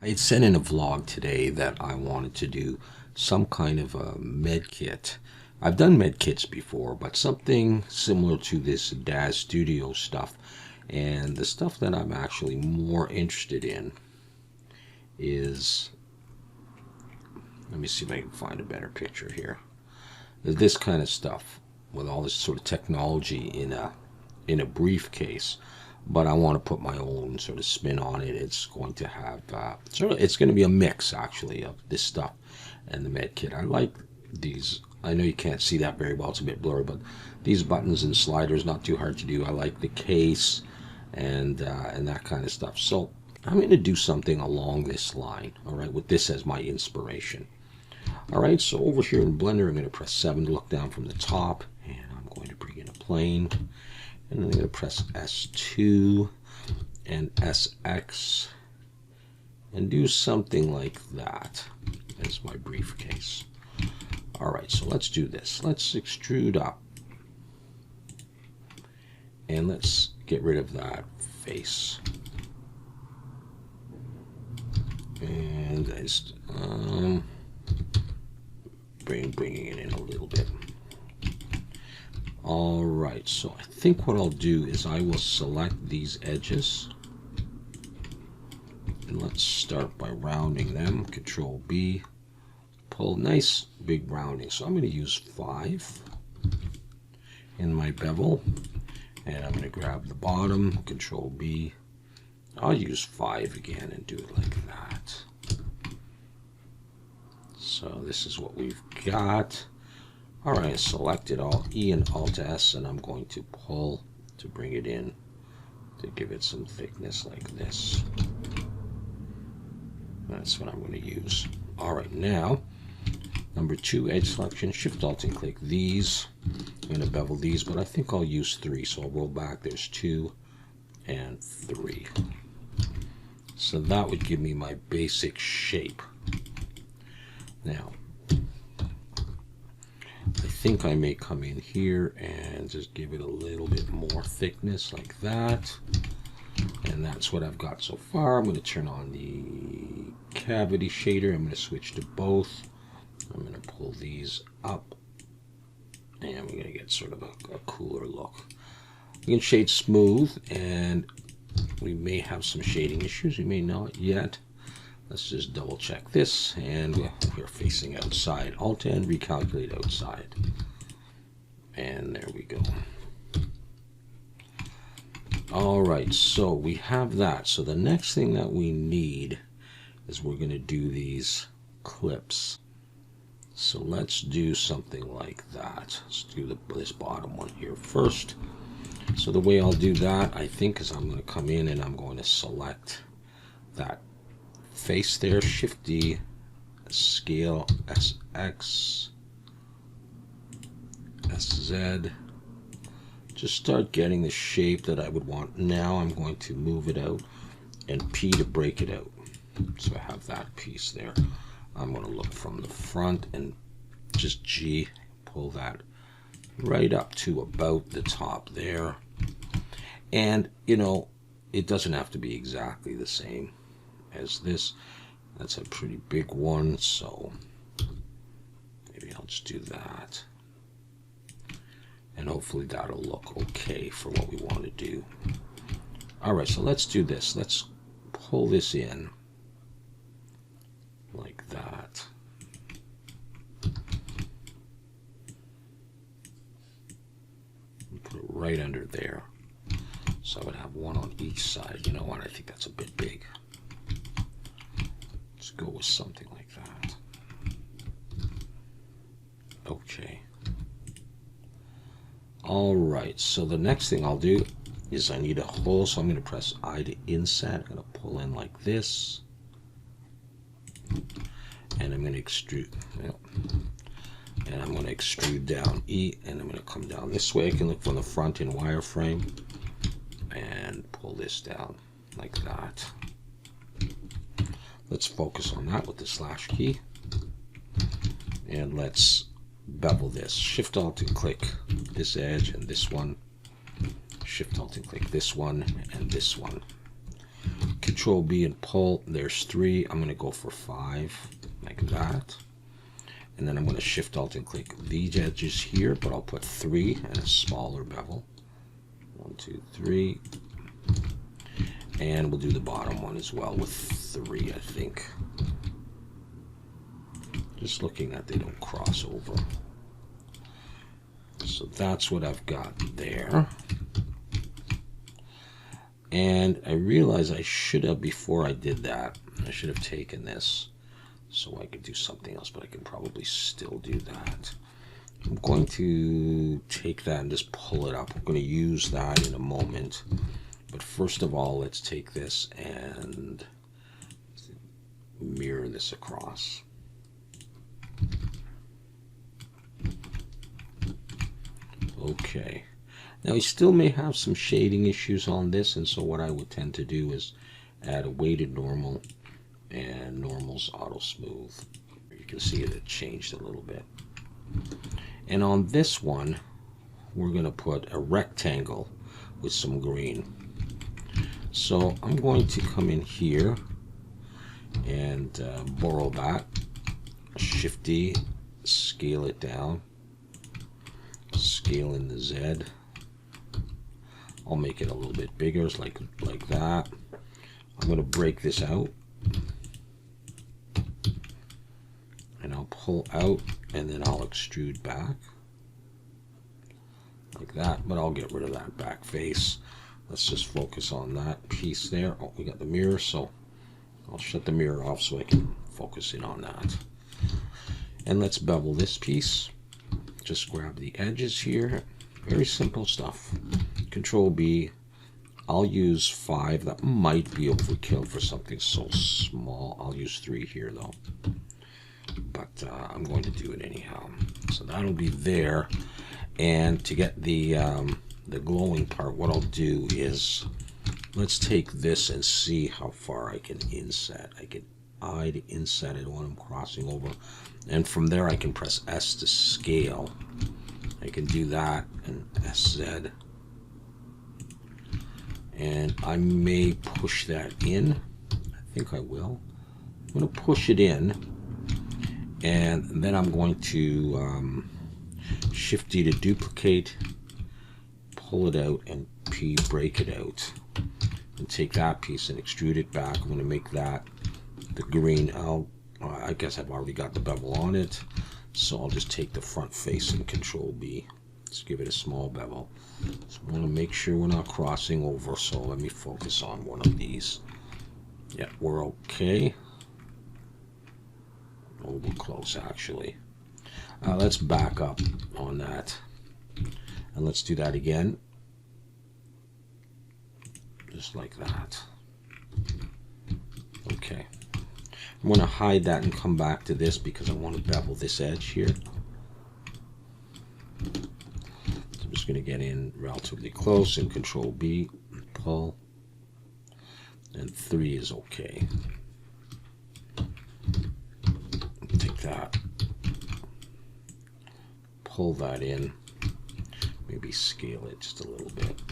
I had said in a vlog today that I wanted to do some kind of a med kit. I've done med kits before, but something similar to this DAZ Studio stuff. And the stuff that I'm actually more interested in is, let me see if I can find a better picture here. This kind of stuff with all this sort of technology in a briefcase. But I want to put my own sort of spin on it. It's going to have it's going to be a mix actually of this stuff and the med kit. I like these. I know you can't see that very well, it's a bit blurry, but these buttons and sliders, not too hard to do. I like the case and that kind of stuff. So I'm going to do something along this line, all right, with this as my inspiration. All right, so over here in Blender, I'm going to press 7 to look down from the top, and I'm going to bring in a plane. And then I'm going to press S2 and SX and do something like that as my briefcase. All right, so let's do this. Let's extrude up. And let's get rid of that face. And just bringing it in a little bit. All right, so I think what I'll do is I will select these edges. And let's start by rounding them. Control B. Pull nice big rounding. So I'm going to use 5 in my bevel. And I'm going to grab the bottom. Control B. I'll use 5 again and do it like that. So this is what we've got. All right, selected Alt E and Alt S, and I'm going to pull to bring it in to give it some thickness like this. That's what I'm going to use. All right, now, number 2, edge selection, Shift Alt and click these. I'm going to bevel these, but I think I'll use 3, so I'll roll back. There's 2 and 3. So that would give me my basic shape. Now, I think I may come in here and just give it a little bit more thickness like that. And that's what I've got so far. I'm going to turn on the cavity shader. I'm going to switch to both. I'm going to pull these up. And we're going to get sort of a cooler look. We can shade smooth, and we may have some shading issues. We may not yet. Let's just double check this, and we're facing outside. Alt and recalculate outside. And there we go. All right, so we have that. So the next thing that we need is we're going to do these clips. So let's do something like that. Let's do this bottom one here first. So the way I'll do that, I think, is I'm going to come in and I'm going to select that face there, Shift D, scale SX, SZ. Just start getting the shape that I would want. Now I'm going to move it out, and P to break it out. So I have that piece there. I'm going to look from the front and just G, pull that right up to about the top there. And, you know, it doesn't have to be exactly the same as this. That's a pretty big one, so maybe I'll just do that. And hopefully that'll look okay for what we want to do. All right, so let's do this. Let's pull this in like that. Put it right under there. So I would have one on each side. You know what? I think that's a bit big. Let's go with something like that. Okay. All right. So the next thing I'll do is I need a hole. So I'm going to press I to inset. I'm going to pull in like this. And I'm going to extrude. And I'm going to extrude down E. And I'm going to come down this way. I can look from the front in wireframe. And pull this down like that. Let's focus on that with the slash key. And let's bevel this. Shift Alt and click this edge and this one. Shift Alt and click this one and this one. Control B and pull. There's 3. I'm going to go for 5, like that. And then I'm going to Shift Alt and click these edges here, but I'll put 3 and a smaller bevel. 1, 2, 3. And we'll do the bottom one as well with 3, I think. Just looking that they don't cross over. So that's what I've got there. And I realize I should have, before I did that, I should have taken this so I could do something else, but I can probably still do that. I'm going to take that and just pull it up. I'm going to use that in a moment. But first of all, let's take this and mirror this across. Okay. Now, we still may have some shading issues on this, and so what I would tend to do is add a weighted normal and normal's auto smooth. You can see it changed a little bit. And on this one, we're going to put a rectangle with some green. So I'm going to come in here and borrow that, Shift D, scale it down, scale in the Z. I'll make it a little bit bigger, like that. I'm going to break this out, and I'll pull out, and then I'll extrude back like that, but I'll get rid of that back face. Let's just focus on that piece there. Oh, we got the mirror, so I'll shut the mirror off so I can focus in on that. And let's bevel this piece. Just grab the edges here. Very simple stuff. Control B. I'll use 5. That might be overkill for something so small. I'll use 3 here though. But I'm going to do it anyhow. So that'll be there. And to get the glowing part, what I'll do is, let's take this and see how far I can inset. I can inset it when I'm crossing over. And from there I can press S to scale. I can do that and SZ. And I may push that in. I think I will. I'm going to push it in. And then I'm going to Shift D to duplicate, pull it out, and P break it out. And take that piece and extrude it back. I'm going to make that the green. I guess I've already got the bevel on it. So I'll just take the front face and Control B. Let's give it a small bevel. So I want to make sure we're not crossing over. So let me focus on one of these. Yeah, we're okay. Oh, we're close actually. Let's back up on that. And let's do that again. Just like that. Okay. I'm going to hide that and come back to this because I want to bevel this edge here. So I'm just going to get in relatively close and Control B, pull, and 3 is okay. Take that, pull that in, maybe scale it just a little bit.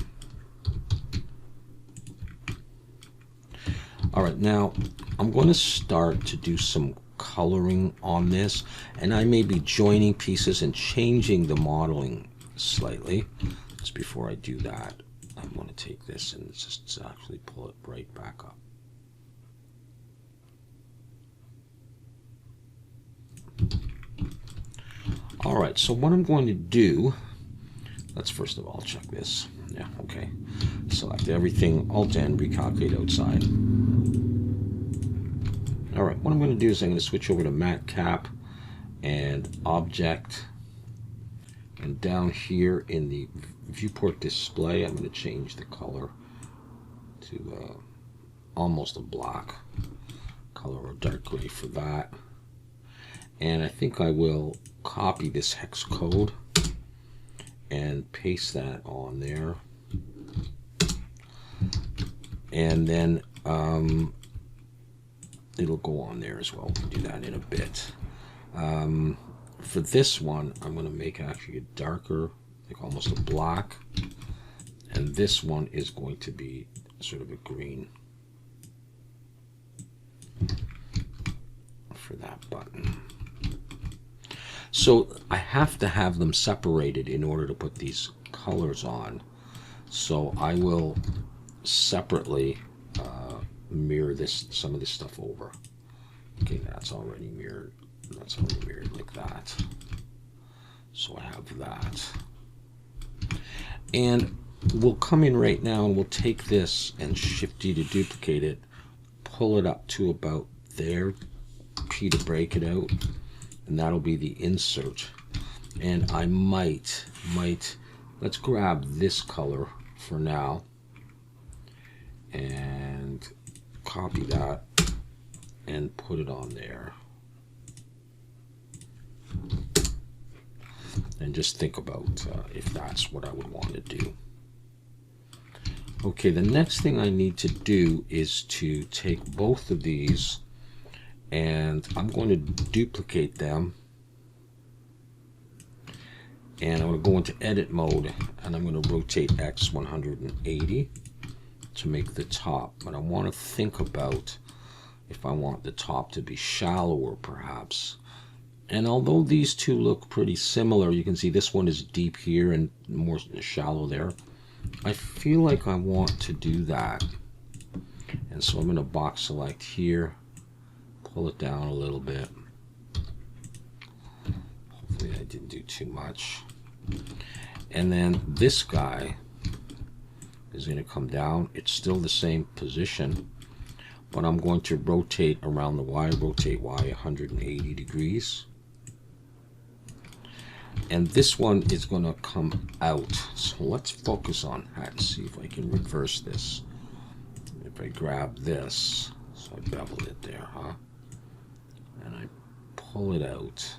All right, now I'm going to start to do some coloring on this, and I may be joining pieces and changing the modeling slightly. Just before I do that, I'm going to take this and just actually pull it right back up. All right, so what I'm going to do, let's first of all check this. Yeah, okay. Select everything, Alt N, recalculate outside. All right, what I'm going to do is I'm going to switch over to Matte Cap and Object. And down here in the viewport display, I'm going to change the color to almost a black color or dark gray for that. And I think I will copy this hex code and paste that on there. And then it'll go on there as well. We'll do that in a bit. For this one, I'm going to make actually a darker, like almost a black. And this one is going to be sort of a green. for that button. So I have to have them separated in order to put these colors on. So I will separately mirror some of this stuff over. Okay, that's already mirrored. That's already mirrored like that. So I have that. And we'll come in right now and we'll take this and Shift D to duplicate it, pull it up to about there, P to break it out, and that'll be the insert. And I might, let's grab this color for now and copy that and put it on there. And just think about if that's what I would want to do. Okay, the next thing I need to do is to take both of these and I'm going to duplicate them. And I'm going to go into edit mode and I'm going to rotate X 180 to make the top. But I want to think about if I want the top to be shallower perhaps. And although these two look pretty similar, you can see this one is deep here and more shallow there. I feel like I want to do that. And so I'm going to box select here, pull it down a little bit. Hopefully I didn't do too much. And then this guy is going to come down. It's still the same position, but I'm going to rotate around the Y, rotate Y 180 degrees. And this one is going to come out. So let's focus on that and see if I can reverse this. If I grab this, so I beveled it there, huh? And I pull it out.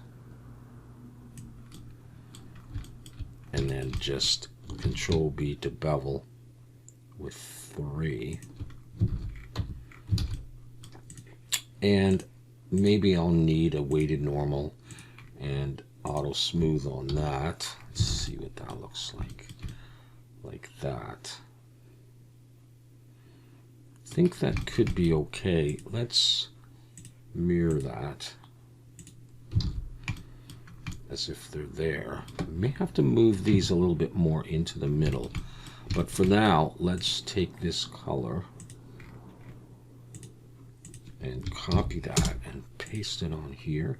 And then just Control B to bevel with 3. And maybe I'll need a weighted normal and auto smooth on that. Let's see what that looks like that. I think that could be okay. Let's mirror that as if they're there. I may have to move these a little bit more into the middle, but for now let's take this color and copy that and paste it on here.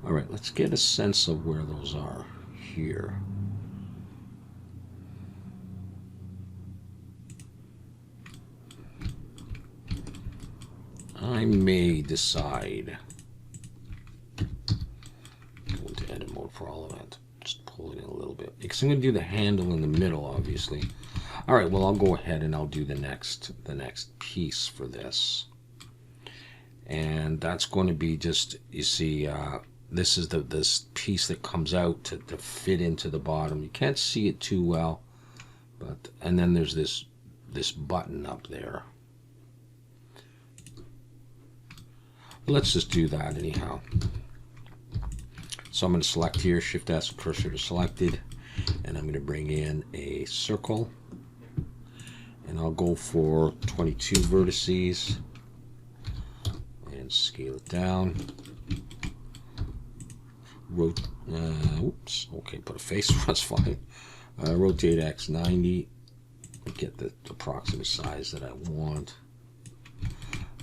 All right, let's get a sense of where those are here. I may decide, go into edit mode for all of that, just pull it in a little bit, because I'm going to do the handle in the middle, obviously. All right, well, I'll go ahead and I'll do the next piece for this. And that's going to be just, you see, this is this piece that comes out to fit into the bottom. You can't see it too well, but, and then there's this button up there. Let's just do that anyhow. So I'm going to select here, Shift S, cursor to selected, and I'm going to bring in a circle, and I'll go for 22 vertices and scale it down. Oops, okay, put a face, that's fine. Rotate X 90, get the approximate size that I want.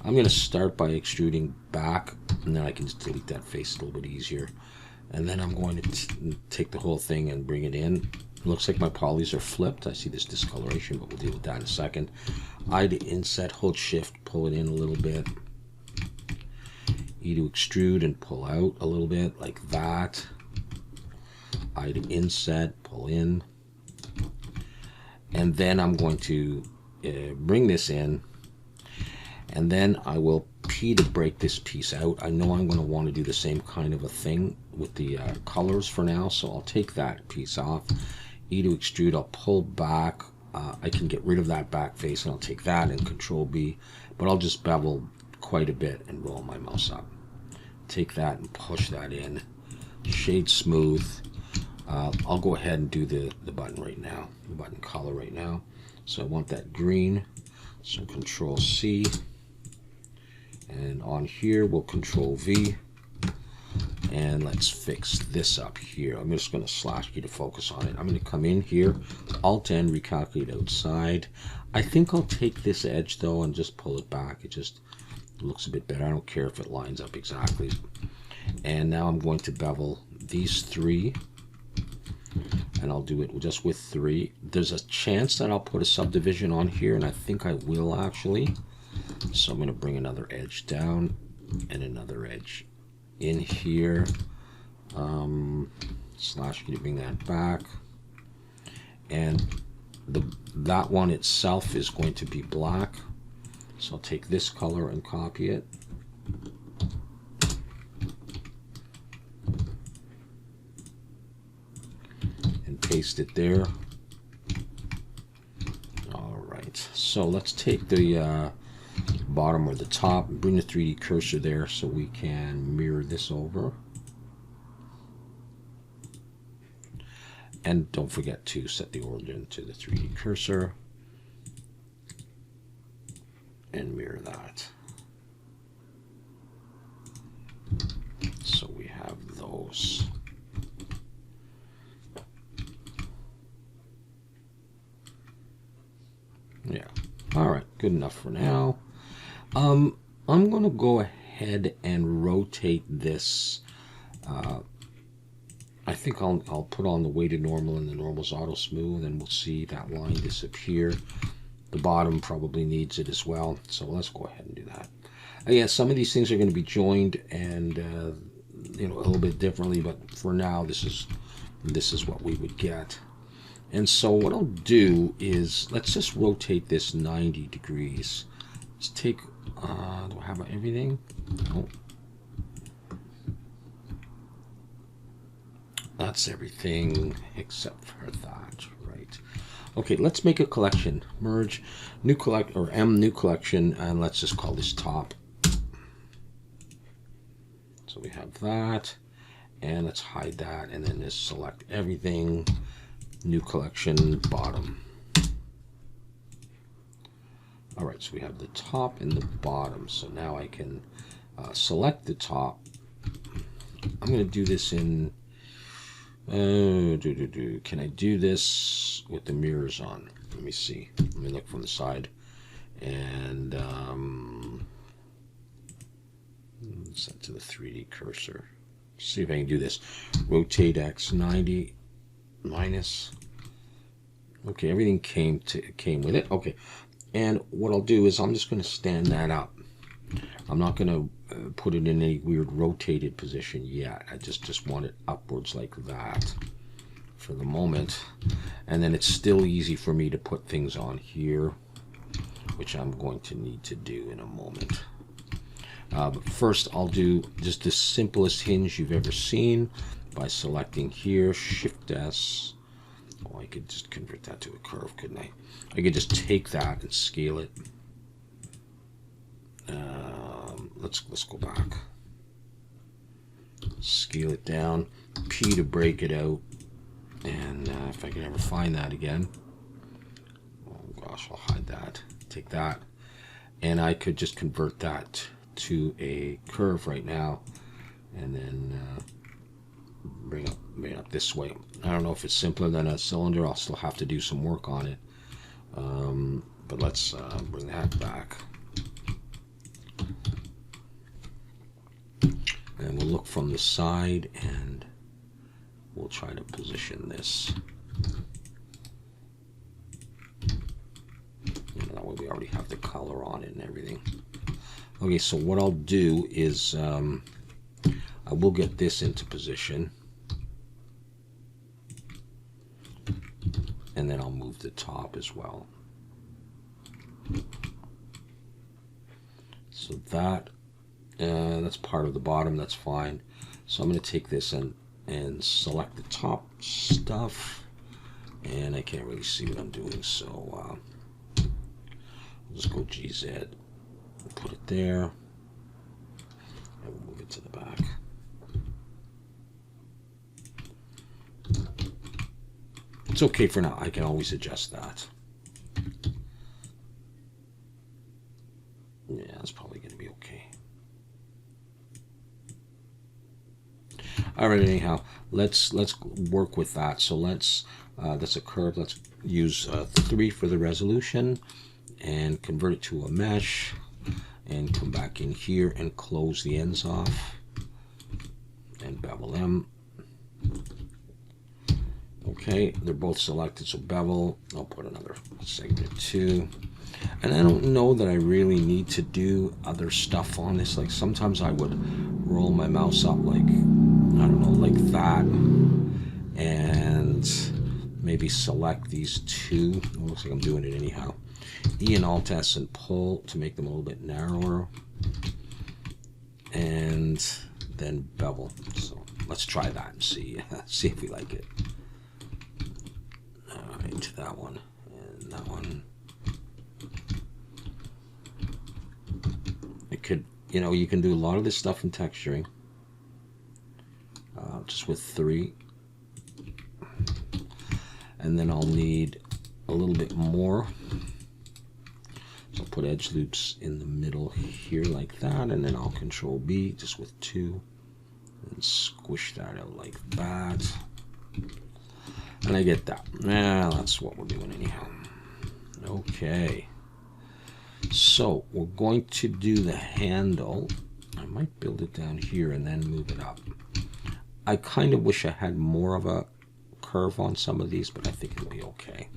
I'm going to start by extruding back, and then I can just delete that face a little bit easier. And then I'm going to take the whole thing and bring it in. It looks like my polys are flipped. I see this discoloration, but we'll deal with that in a second. I to inset, hold shift, pull it in a little bit. E to extrude and pull out a little bit, like that. I to inset, pull in. And then I'm going to bring this in. And then I will P to break this piece out. I know I'm going to want to do the same kind of a thing with the colors for now, so I'll take that piece off. E to extrude, I'll pull back. I can get rid of that back face, and I'll take that and Control B, but I'll just bevel quite a bit and roll my mouse up. Take that and push that in. Shade smooth. I'll go ahead and do the button right now, the button color right now. So I want that green. So Control C, and on here we'll Control V, and let's fix this up here. I'm just going to slash key to focus on it. I'm going to come in here, Alt N, recalculate outside. I think I'll take this edge though and just pull it back. It just looks a bit better. I don't care if it lines up exactly. And now I'm going to bevel these three, and I'll do it just with three. There's a chance that I'll put a subdivision on here, and I think I will actually. So I'm going to bring another edge down and another edge in here. Slash key to bring that back. And that one itself is going to be black. So I'll take this color and copy it. And paste it there. All right. So let's take the bottom or the top and bring the 3D cursor there so we can mirror this over. And don't forget to set the origin to the 3D cursor and mirror that. So we have those. Yeah. All right, good enough for now. I'm going to go ahead and rotate this. I think I'll put on the weighted normal, and the normal's auto smooth, and we'll see that line disappear. The bottom probably needs it as well, so let's go ahead and do that. Again, some of these things are going to be joined and you know, a little bit differently, but for now this is what we would get. And so what I'll do is let's just rotate this 90 degrees. Let's take do I have everything? No. That's everything except for that, right? Okay, let's make a collection. Merge, new collect, or M, new collection, and let's just call this top. So we have that, and let's hide that, and then just select everything, new collection, bottom. All right, so we have the top and the bottom. So now I can select the top. I'm going to do this in, can I do this with the mirrors on? Let me see. Let me look from the side. And set to the 3D cursor. See if I can do this. Rotate X 90 minus. Okay, everything came with it. Okay. And what I'll do is I'm just going to stand that up. I'm not going to put it in any weird rotated position yet. I just want it upwards like that for the moment. And then it's still easy for me to put things on here, which I'm going to need to do in a moment. But first I'll do just the simplest hinge you've ever seen by selecting here, Shift S. Oh, I could just convert that to a curve, couldn't I? I could just take that and scale it. Let's go back. Scale it down. P to break it out. And if I can ever find that again. Oh gosh, I'll hide that. Take that. And I could just convert that to a curve right now. And then bring it up this way. I don't know if it's simpler than a cylinder. I'll still have to do some work on it. But let's bring that back. And we'll look from the side and we'll try to position this. You know, that way we already have the color on it and everything. Okay, so what I'll do is I will get this into position. And then I'll move the top as well. So that's part of the bottom, that's fine. So I'm going to take this and select the top stuff. And I can't really see what I'm doing, so I'll just go GZ, put it there, and we'll move it to the back. It's okay for now. I can always adjust that. All right, anyhow, let's work with that. So that's a curve. Let's use 3 for the resolution and convert it to a mesh, and come back in here and close the ends off and bevel them. Okay, they're both selected, so bevel. I'll put another segment 2. And I don't know that I really need to do other stuff on this. Like sometimes I would roll my mouse up like, I don't know, like that, and maybe select these 2. It looks like I'm doing it anyhow. E and Alt S and pull to make them a little bit narrower, and then bevel. So let's try that and see if we like it. All right, that one and that one. It could, you can do a lot of this stuff in texturing, just with 3, and then I'll need a little bit more. So I'll put edge loops in the middle here like that, and then I'll Control B just with 2 and squish that out like that. And I get that. That's what we're doing anyhow. Okay. So we're going to do the handle. I might build it down here and then move it up. I kind of wish I had more of a curve on some of these, but I think it'll be okay.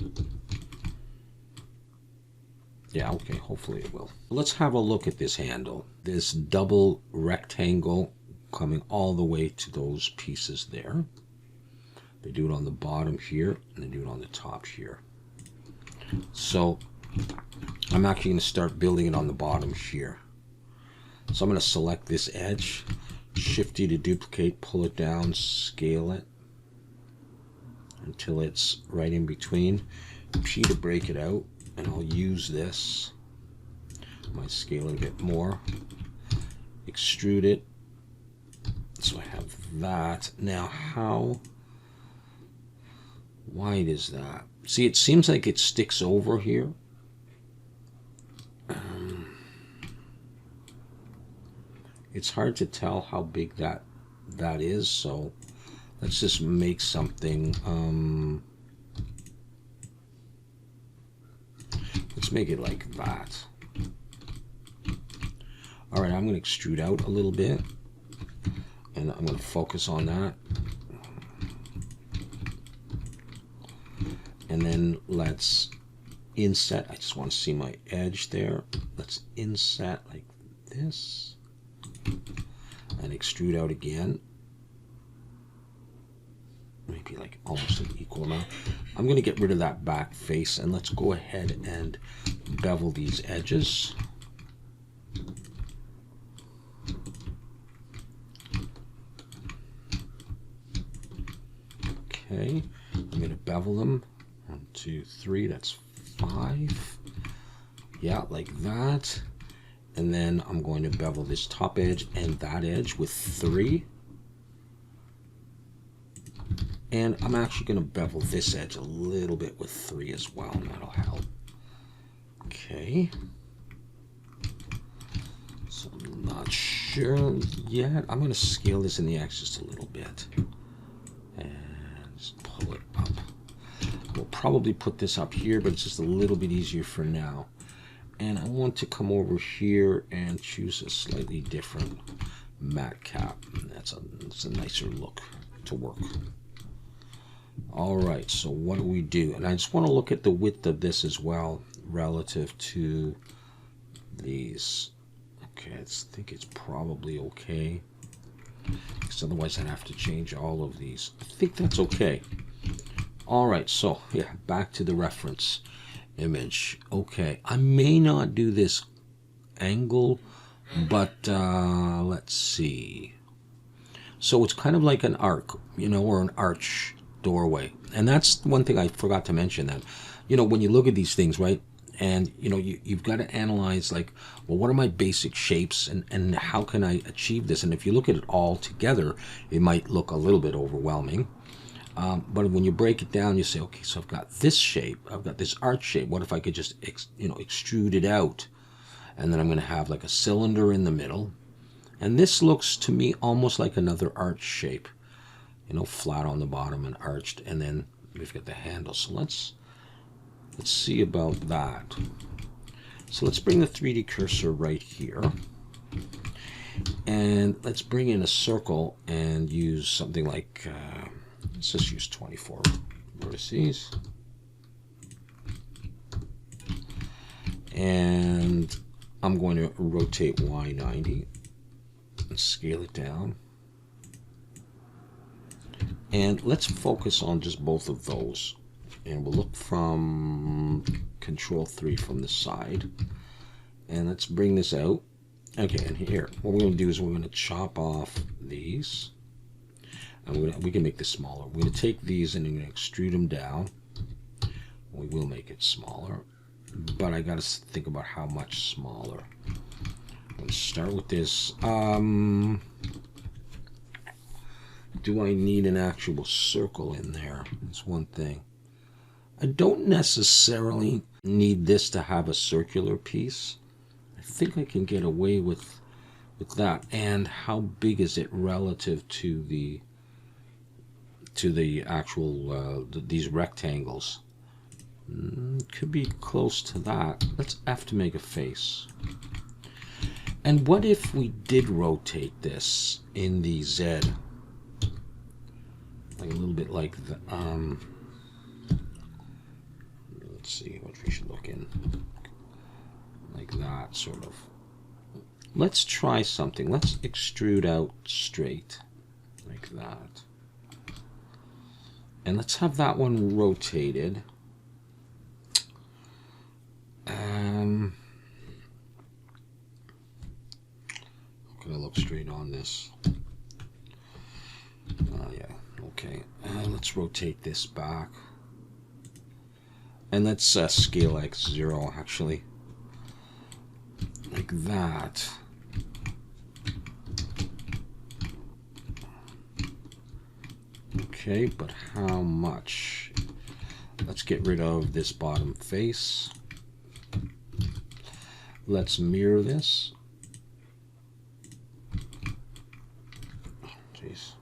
Yeah, okay, hopefully it will. Let's have a look at this handle. This double rectangle coming all the way to those pieces there. They do it on the bottom here, and they do it on the top here. So I'm actually going to start building it on the bottom here. So I'm going to select this edge, Shift D to duplicate, pull it down, scale it until it's right in between. P to break it out, and I'll use this. I might scale it a bit more. Extrude it. So I have that. Now how wide is that? See, it seems like it sticks over here. It's hard to tell how big that is, so let's just make something. Let's make it like that. All right, I'm going to extrude out a little bit, and I'm going to focus on that. And then let's inset. I just want to see my edge there. Let's inset like this and extrude out again. Maybe like almost an equal amount. I'm going to get rid of that back face, and let's go ahead and bevel these edges. Okay, I'm going to bevel them. 1, 2, 3, that's 5. Yeah, like that. And then I'm going to bevel this top edge and that edge with 3. And I'm actually going to bevel this edge a little bit with 3 as well, and that'll help. Okay. So I'm not sure yet. I'm going to scale this in the X just a little bit. And just pull it up. We'll probably put this up here, but it's just a little bit easier for now. And I want to come over here and choose a slightly different matte cap. That's a nicer look to work. All right, so what do we do? And I just want to look at the width of this as well relative to these. Okay, I think it's probably okay, because otherwise I'd have to change all of these. I think that's okay. All right, so yeah, back to the reference image. Okay, I may not do this angle, but let's see. So it's kind of like an arc, or an arch doorway. And that's one thing I forgot to mention, that, when you look at these things, right, and, you've got to analyze, like, well, what are my basic shapes, and how can I achieve this? And if you look at it all together, it might look a little bit overwhelming. But when you break it down, you say, okay, so I've got this shape, I've got this arch shape. What if I could just, extrude it out? And then I'm going to have like a cylinder in the middle. And this looks to me almost like another arch shape. you know, flat on the bottom and arched, and then we've got the handle. So let's see about that. So let's bring the 3D cursor right here, and let's bring in a circle and use something like, let's just use 24 vertices. And I'm going to rotate Y90 and scale it down. And let's focus on just both of those. And we'll look from Control 3 from the side. And let's bring this out. Okay, and here, what we're going to do is we're going to chop off these. And we can make this smaller. We're going to take these and I'm going to extrude them down. We will make it smaller, but I got to think about how much smaller. I'm going to start with this. Do I need an actual circle in there? That's one thing. I don't necessarily need this to have a circular piece. I think I can get away with that. And how big is it relative to the actual these rectangles? Could be close to that. Let's F to make a face. And what if we did rotate this in the Z? Like a little bit like the, let's see what we should look in. Like that, sort of. Let's try something. Let's extrude out straight. Like that. And let's have that one rotated. I'm gonna look straight on this. Yeah, okay. Let's rotate this back. And let's scale X0 actually. Like that. Okay, but how much? Let's get rid of this bottom face. Let's mirror this. Jeez.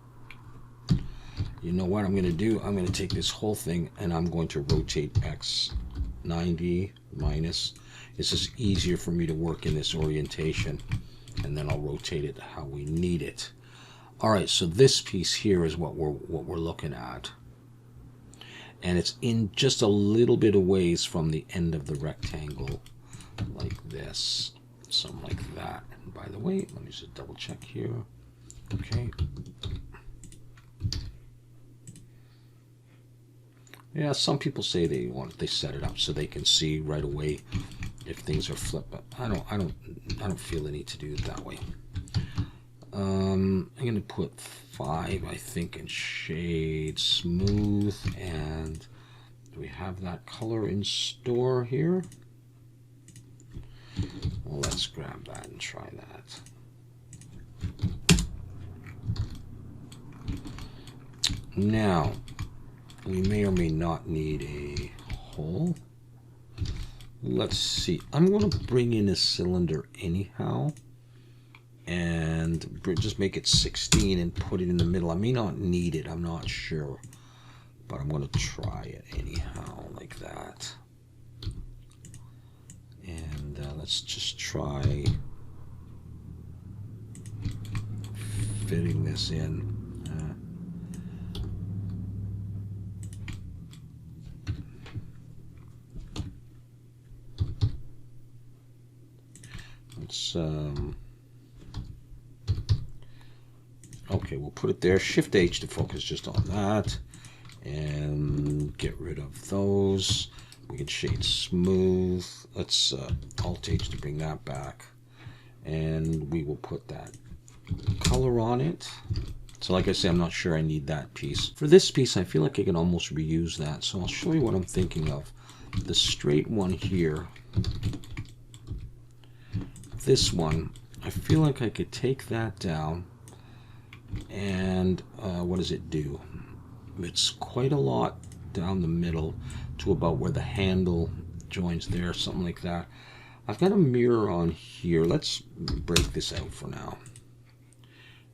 You know what I'm going to do? I'm going to take this whole thing and I'm going to rotate X90 minus. It's just easier for me to work in this orientation, and then I'll rotate it how we need it. All right, so this piece here is what we're looking at, and it's in just a little bit of ways from the end of the rectangle, like this, something like that. And by the way, let me just double check here. Okay. Yeah, some people say they set it up so they can see right away if things are flipped, but I don't feel the need to do it that way. I'm gonna put 5, I think, in shade smooth. And do we have that color in store here? Well, let's grab that and try that. Now, we may or may not need a hole. Let's see. I'm going to bring in a cylinder anyhow and just make it 16 and put it in the middle. I may not need it, I'm not sure, but I'm going to try it anyhow, like that. And let's just try fitting this in. Let's okay, we'll put it there. Shift H to focus just on that, and get rid of those. We can shade smooth. Let's Alt H to bring that back, and we will put that color on it. So like I say, I'm not sure I need that piece. For this piece, I feel like I can almost reuse that. So I'll show you what I'm thinking of. The straight one here, this one, I feel like I could take that down, and what does it do? It's quite a lot down the middle to about where the handle joins there, something like that. I've got a mirror on here. Let's break this out for now.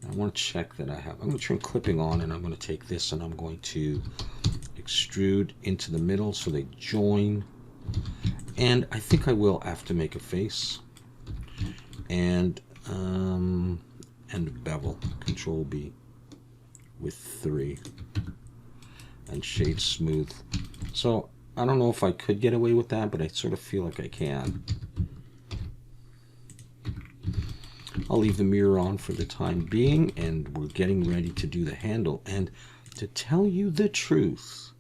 I want to check that I have. I'm going to turn clipping on, and I'm going to take this and I'm going to extrude into the middle so they join. And I think I will have to make a face and bevel. Control B with 3 and shade smooth. So I don't know if I could get away with that, but I sort of feel like I can. I'll leave the mirror on for the time being, and we're getting ready to do the handle. And to tell you the truth,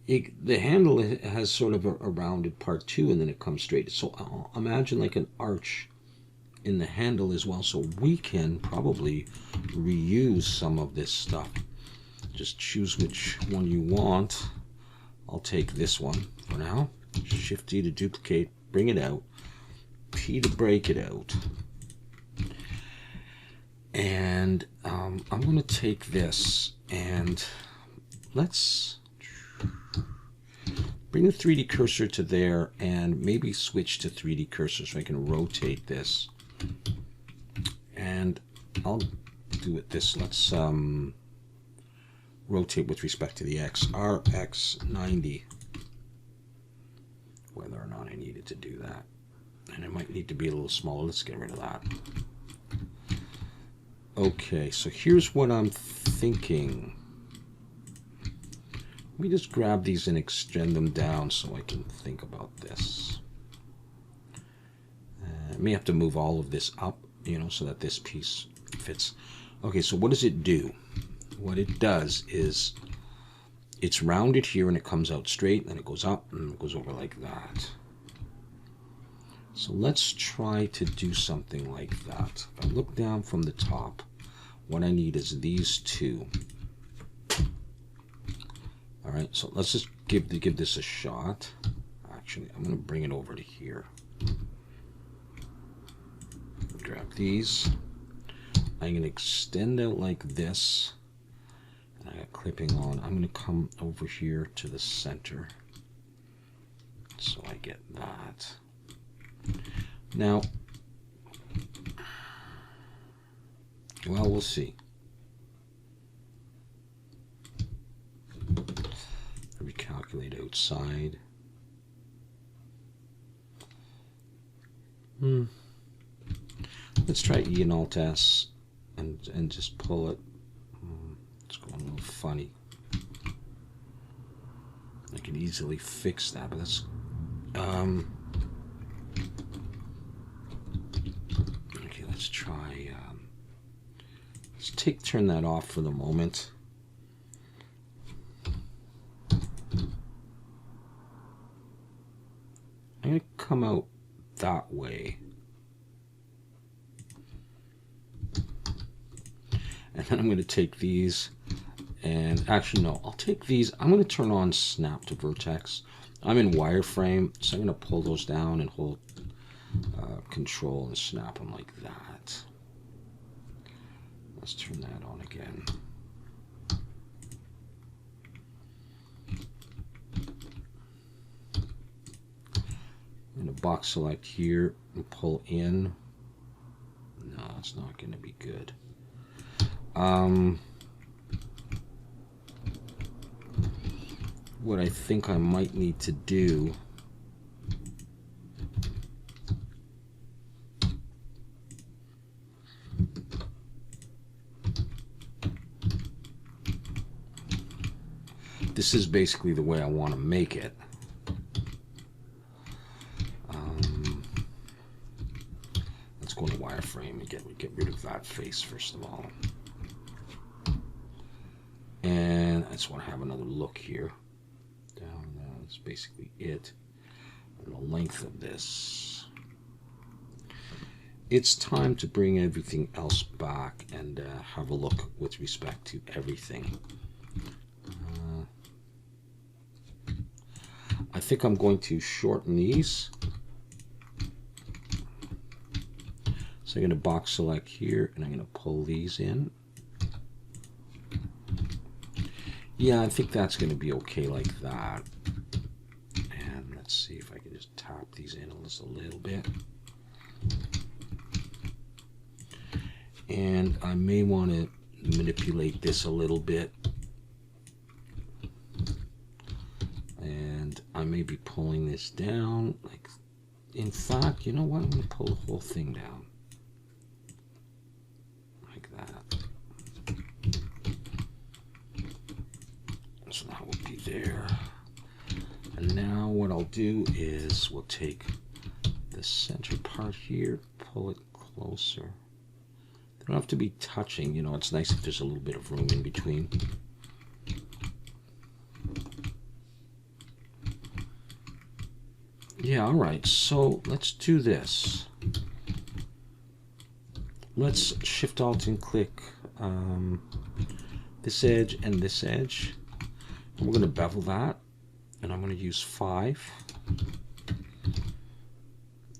the handle has sort of a rounded part too, and then it comes straight. So I'll imagine like an arch in the handle as well, so we can probably reuse some of this stuff. Just choose which one you want. I'll take this one for now. Shift D to duplicate, bring it out. P to break it out. And I'm going to take this and let's bring the 3D cursor to there and maybe switch to 3D cursor so I can rotate this. And I'll do it this. Let's rotate with respect to the X. RX 90. Whether or not I needed to do that. And it might need to be a little smaller. Let's get rid of that. Okay, so here's what I'm thinking. Let me just grab these and extend them down so I can think about this. I may have to move all of this up, you know, so that this piece fits. Okay, so what does it do? What it does is it's rounded here and it comes out straight, and it goes up and it goes over like that. So let's try to do something like that. If I look down from the top, what I need is these two. All right, so let's just give this a shot. Actually, I'm going to bring it over to here. Grab these. I'm going to extend out like this. And I got clipping on. I'm going to come over here to the center. So I get that. Now, well, we'll see. Recalculate outside. Let's try E and Alt S and just pull it. It's going a little funny. I can easily fix that, but that's okay. Let's try. Let's turn that off for the moment. I'm going to come out that way. And then I'm going to take these and actually no, I'll take these. I'm going to turn on snap to vertex. I'm in wireframe, so I'm going to pull those down and hold control and snap them like that. Let's turn that on again. I'm going to box select here and pull in. No, it's not going to be good. What I think I might need to do this is basically the way I want to make it. Let's go to wireframe and get rid of that face first of all. And I just want to have another look here. Down, that's basically it. And the length of this. It's time to bring everything else back and have a look with respect to everything. I think I'm going to shorten these. So I'm going to box select here and I'm going to pull these in. Yeah, I think that's going to be okay like that. And let's see if I can just tap these in just a little bit. And I may want to manipulate this a little bit. And I may be pulling this down. Like, in fact, you know what? I'm going to pull the whole thing down. Like that. So that will be there. And now what I'll do is we'll take the center part here, pull it closer. They don't have to be touching, you know, it's nice if there's a little bit of room in between. Yeah, all right, so let's do this. Let's Shift Alt and click this edge and this edge. And we're going to bevel that, and I'm going to use 5.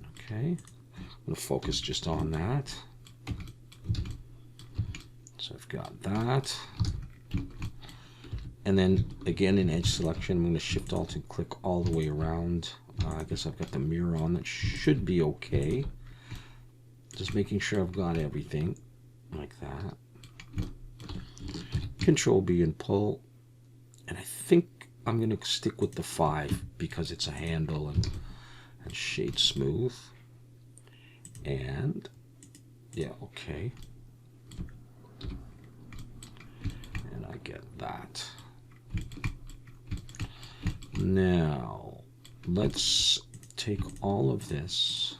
Okay, I'm going to focus just on that. So I've got that. And then again in edge selection, I'm going to Shift Alt and click all the way around. I guess I've got the mirror on. That should be okay. Just making sure I've got everything like that. Control B and pull. And I think I'm going to stick with the 5 because it's a handle and shade smooth. And yeah, okay. And I get that. Now, let's take all of this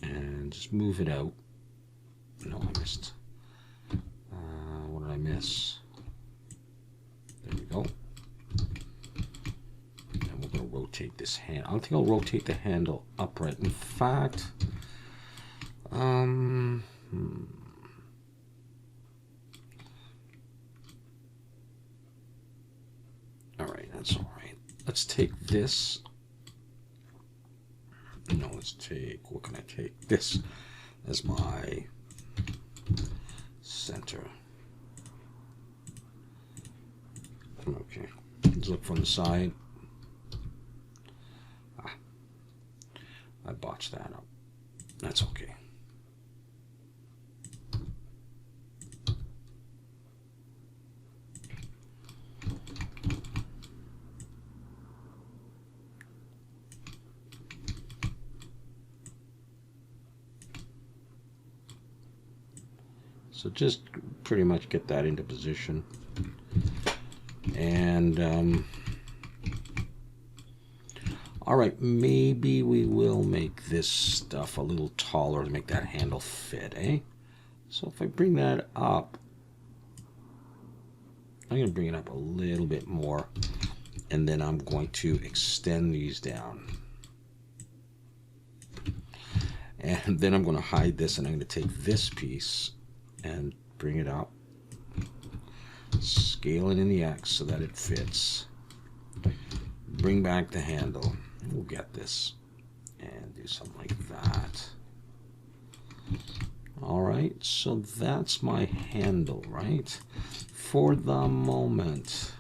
and just move it out. No, I missed. What did I miss? There we go. And we're going to rotate this hand. I think I'll rotate the handle upright. In fact, all right, that's all right. Let's take this. No, let's take, what can I take? This as my center. Okay, let's look from the side. I botched that up. That's okay. So just pretty much get that into position. And all right, maybe we will make this stuff a little taller to make that handle fit, eh? So if I bring that up, I'm going to bring it up a little bit more, and then I'm going to extend these down. And then I'm going to hide this, and I'm going to take this piece and bring it up, scale it in the X so that it fits, bring back the handle, and we'll get this and do something like that. All right, so that's my handle, right? For the moment,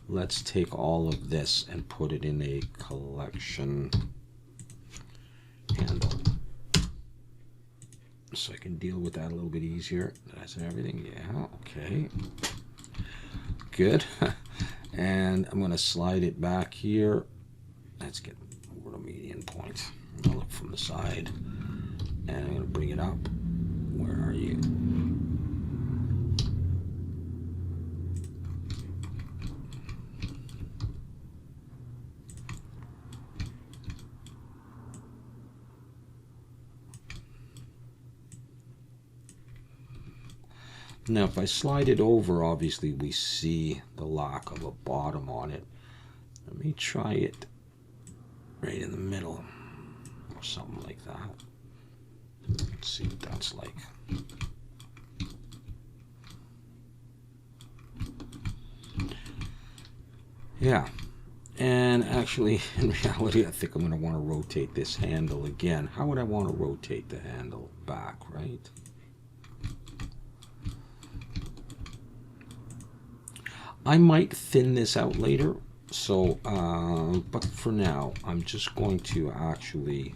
let's take all of this and put it in a collection handle, so I can deal with that a little bit easier. Did I say everything? Yeah, okay. Good. And I'm going to slide it back here. Let's get over the median point. I'll look from the side, and I'm going to bring it up. Where are you? Now, if I slide it over, obviously we see the lack of a bottom on it. Let me try it right in the middle, or something like that. Let's see what that's like. Yeah, and actually, in reality, I think I'm going to want to rotate this handle again. How would I want to rotate the handle back, right? I might thin this out later, so but for now I'm just going to actually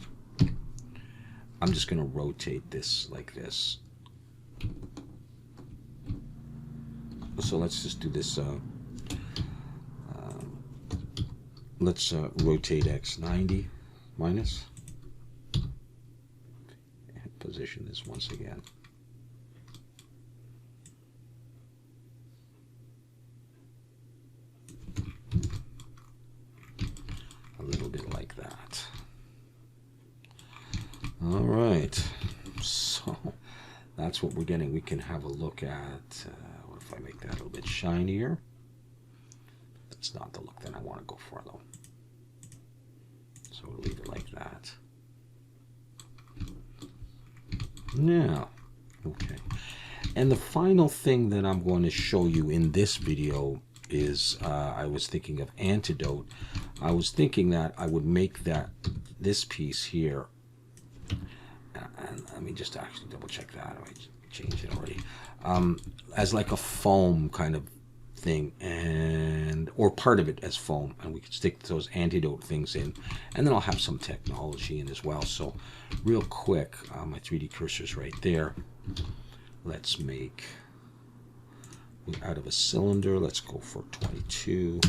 I'm just going to rotate this like this. So let's just do this. Let's rotate X 90 minus. And position this once again. A little bit like that. All right. So that's what we're getting. We can have a look at, what if I make that a little bit shinier? That's not the look that I want to go for, though. So we'll leave it like that. Now, okay. And the final thing that I'm going to show you in this video is, I was thinking of Antidote. I was thinking that I would make this piece here, and let me just actually double check that. I changed it already. As like a foam kind of thing, or part of it as foam, and we could stick those Antidote things in, and then I'll have some technology in as well. So real quick, my 3D cursor's right there. Let's make, out of a cylinder, let's go for 22.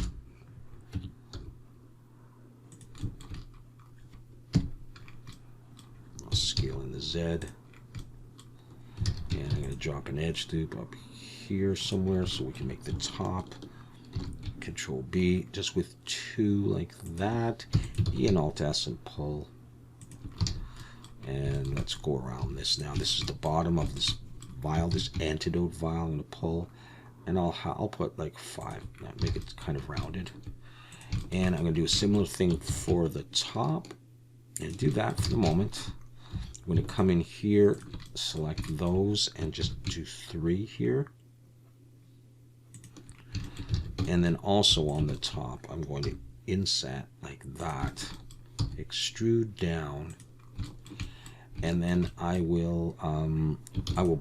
I'll scale in the Z, and I'm going to drop an edge loop up here somewhere so we can make the top. Control B, just with 2 like that. E and Alt S and pull. And let's go around this now. This is the bottom of this vial, this Antidote vial. I'm going to pull, and I'll put like 5, make it kind of rounded. And I'm going to do a similar thing for the top, and do that for the moment. I'm going to come in here, select those, and just do 3 here. And then also on the top, I'm going to inset like that, extrude down, and then I will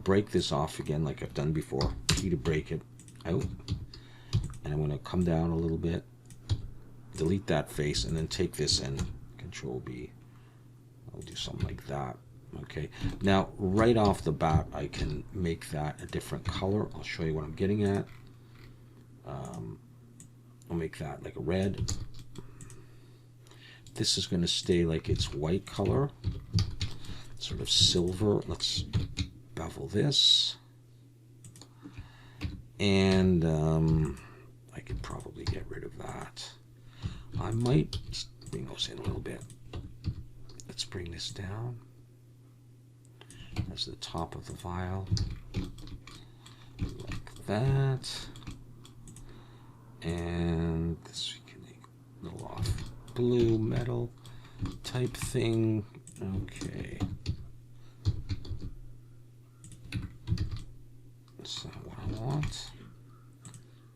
break this off again like I've done before. P to break it out, and I'm going to come down a little bit, delete that face, and then take this and Control B. I'll do something like that. Okay, now right off the bat I can make that a different color. I'll show you what I'm getting at. I'll make that like a red. This is going to stay like its white color, sort of silver. Let's bevel this, and I could probably get rid of that. I might bring those in a little bit. Let's bring this down. That's the top of the vial, like that. And this we can make a little off blue metal type thing. Okay. Is that what I want?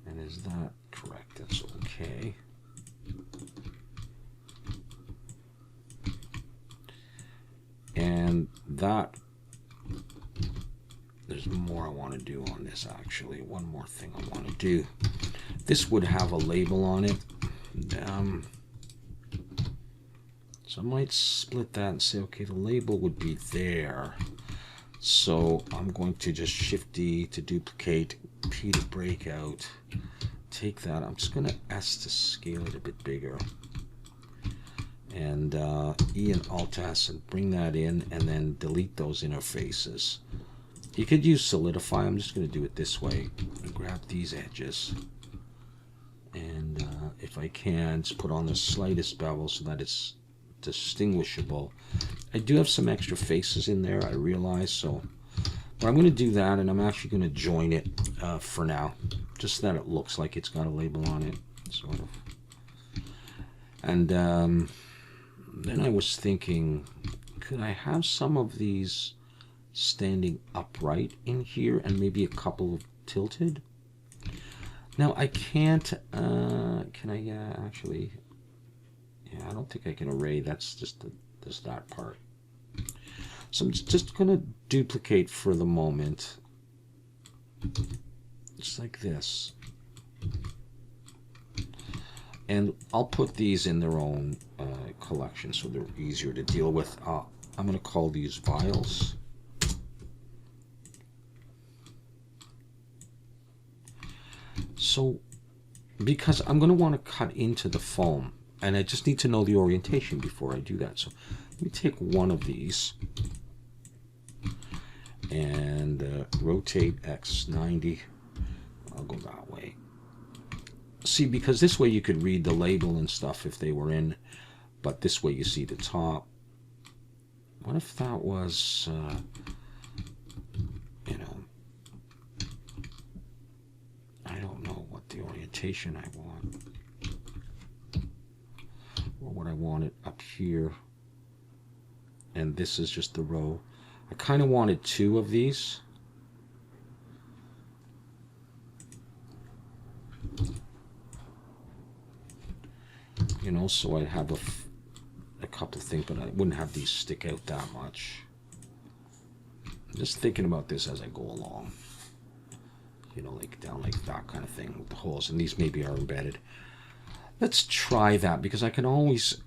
And is that correct? That's okay. And that, there's more I want to do on this actually. One more thing I want to do. This would have a label on it. So I might split that and say, okay, the label would be there. So I'm going to just Shift D to duplicate, P to break out. Take that. I'm just going to S to scale it a bit bigger. And E and Alt S and bring that in, and then delete those interfaces. You could use Solidify. I'm just going to do it this way. And grab these edges. And if I can, just put on the slightest bevel so that it's distinguishable. I do have some extra faces in there, I realize, so but I'm going to do that, and I'm actually going to join it for now, just so that it looks like it's got a label on it, sort of. And then I was thinking, could I have some of these standing upright in here and maybe a couple tilted? Now I can't, can I actually, yeah, I don't think I can array, that's just that part. So I'm just going to duplicate for the moment, just like this. And I'll put these in their own collection so they're easier to deal with. I'm going to call these vials. So, because I'm going to want to cut into the foam, and I just need to know the orientation before I do that. So let me take one of these and rotate X 90. I'll go that way. See, because this way you could read the label and stuff if they were in, but this way you see the top. What if that was, you know, I don't know what the orientation I want. Or what I want it up here. And this is just the row. I kind of wanted two of these. You know, so I have a couple of things, but I wouldn't have these stick out that much. I'm just thinking about this as I go along. You know, like down like that kind of thing with the holes, and these maybe are embedded. Let's try that, because I can always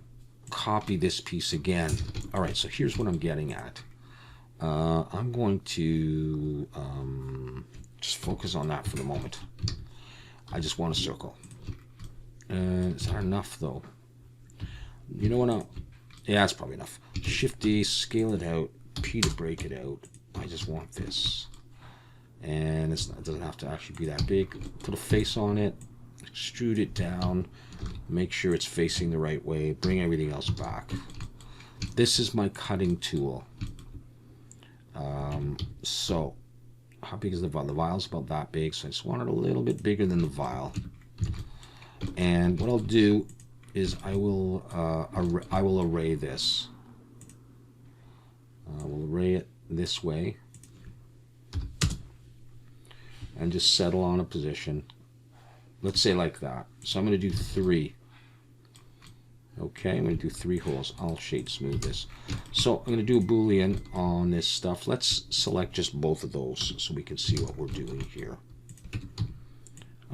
copy this piece again. All right, so here's what I'm getting at. I'm going to just focus on that for the moment. I just want a circle. Is that enough though? You know what? Yeah, that's probably enough. Shift D, scale it out, P to break it out. I just want this. And it doesn't have to actually be that big. Put a face on it, extrude it down, make sure it's facing the right way, bring everything else back. This is my cutting tool. So how big is the vial? The vial's about that big, so I just want it a little bit bigger than the vial. And what I'll do is I will array this. We'll array it this way and just settle on a position. Let's say like that. So I'm going to do 3. Okay, I'm going to do 3 holes. I'll shade smooth this. So I'm going to do a Boolean on this stuff. Let's select just both of those so we can see what we're doing here.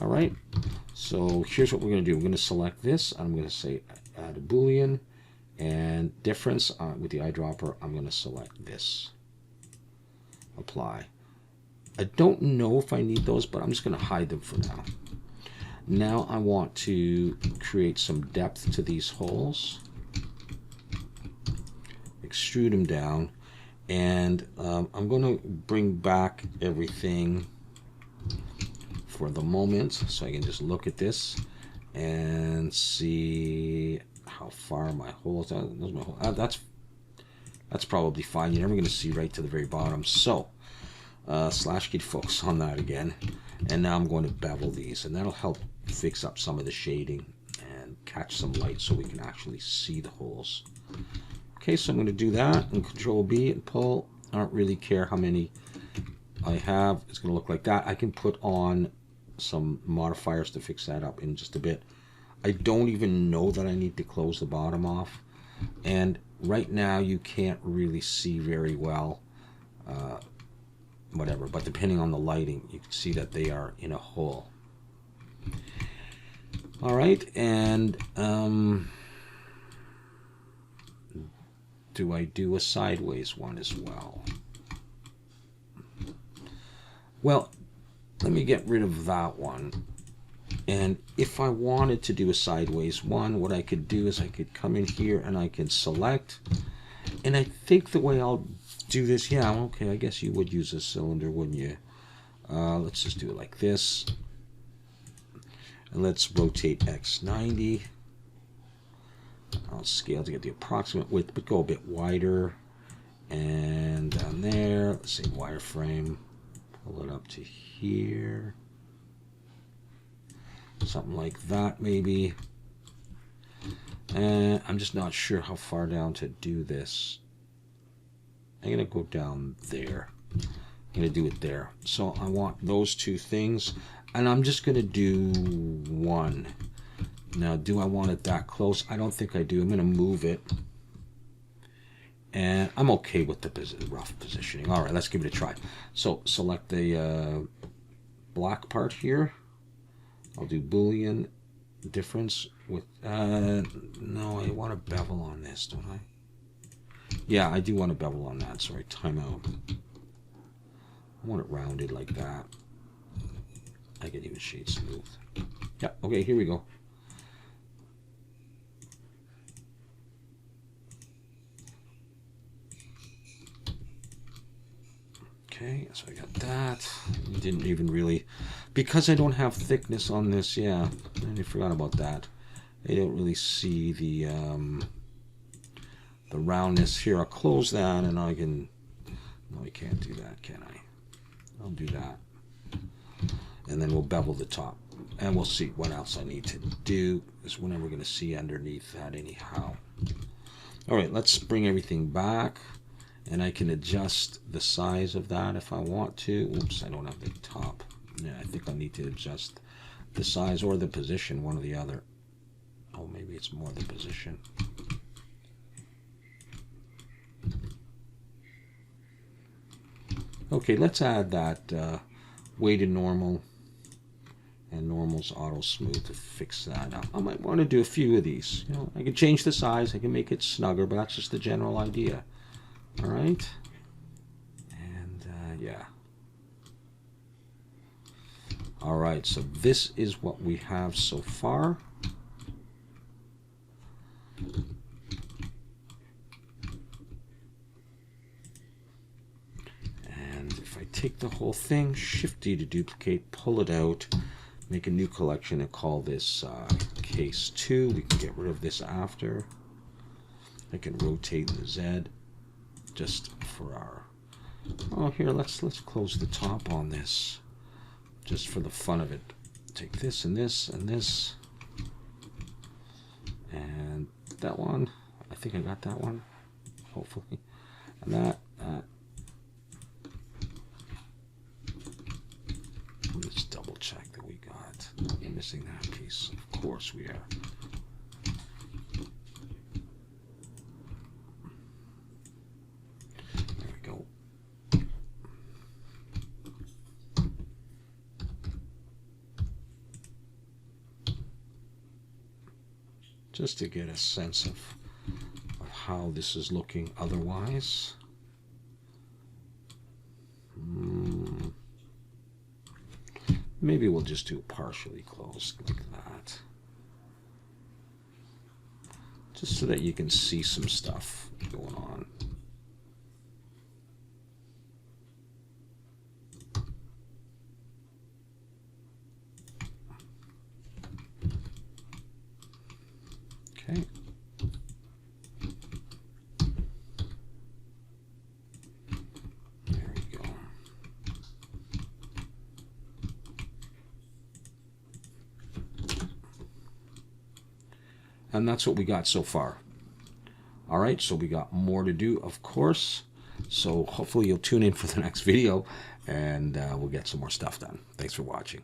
All right, so here's what we're going to do. We're going to select this. I'm going to say add a Boolean, and difference with the eyedropper, I'm going to select this. Apply. I don't know if I need those, but I'm just going to hide them for now. Now I want to create some depth to these holes. Extrude them down, and I'm going to bring back everything for the moment, so I can just look at this and see how far my holes are. That's probably fine. You're never going to see right to the very bottom. So slash key focus on that again, and now I'm going to bevel these, and that'll help fix up some of the shading and catch some light so we can actually see the holes. Okay, so I'm going to do that and Control B and pull. I don't really care how many I have. It's going to look like that. I can put on some modifiers to fix that up in just a bit. I don't even know that I need to close the bottom off, and right now you can't really see very well whatever, but depending on the lighting you can see that they are in a hole. All right, and do I do a sideways one as well? Well, let me get rid of that one. And if I wanted to do a sideways one, what I could do is I could come in here and I can select. And I think the way I'll do this, yeah, okay, I guess you would use a cylinder, wouldn't you? Let's just do it like this. And let's rotate X 90. I'll scale to get the approximate width, but go a bit wider. And down there, let's say wireframe. Pull it up to here. Something like that, maybe. And I'm just not sure how far down to do this. I'm going to go down there. I'm going to do it there. So I want those two things. And I'm just going to do one. Now, do I want it that close? I don't think I do. I'm going to move it. And I'm okay with the rough positioning. All right, let's give it a try. So select the black part here. I'll do Boolean difference with, no, I want a bevel on this, don't I? Yeah, I do want a bevel on that. Sorry, time out. I want it rounded like that. I can even shade smooth. Yeah, okay, here we go. Okay, so I got that. Didn't even really, because I don't have thickness on this, yeah, I forgot about that. I don't really see the roundness here. I'll close that and I can, no, I can't do that, can I? I'll do that. And then we'll bevel the top. And we'll see what else I need to do. Is when we're going to see underneath that anyhow. All right, let's bring everything back. And I can adjust the size of that if I want to. Oops, I don't have the top. Yeah, I think I need to adjust the size or the position, one or the other. Oh, maybe it's more the position. Okay, let's add that weighted normal and normal's auto smooth to fix that up. I might want to do a few of these. You know, I can change the size, I can make it snugger, but that's just the general idea. All right, and yeah. All right, so this is what we have so far. And if I take the whole thing, Shift D to duplicate, pull it out, make a new collection and call this case 2. We can get rid of this after. I can rotate the Z just for our, oh, here, let's close the top on this just for the fun of it. Take this and this and this and that one. I think I got that one, hopefully, and that. Let's double check that we got. We're missing that piece. Of course we are. There we go. Just to get a sense of how this is looking otherwise. Maybe we'll just do partially closed like that. Just so that you can see some stuff going on. Okay. There we go. And that's what we got so far. All right, so we got more to do, of course. So hopefully you'll tune in for the next video and we'll get some more stuff done. Thanks for watching.